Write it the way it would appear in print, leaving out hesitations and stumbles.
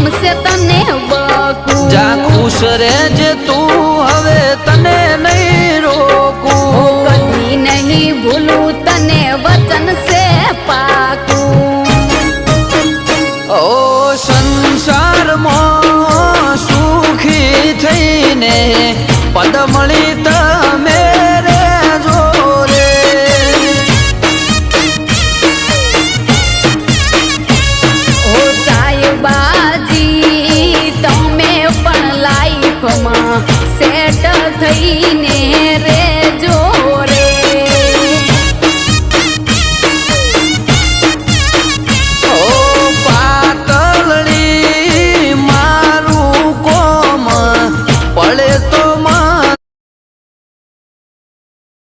ગમશે તને બકુ જા ખુશ રહેજે તું હવે તને નહીં રોકું કદી નહીં ભૂલું તને વચન છે પાકું ઓ સંસારમાં સુખી થઈને પદ મળી તમે રે જોરે ઓ સાહેબાજી તમે પણ લાઈફમાં સેટ થઈને રે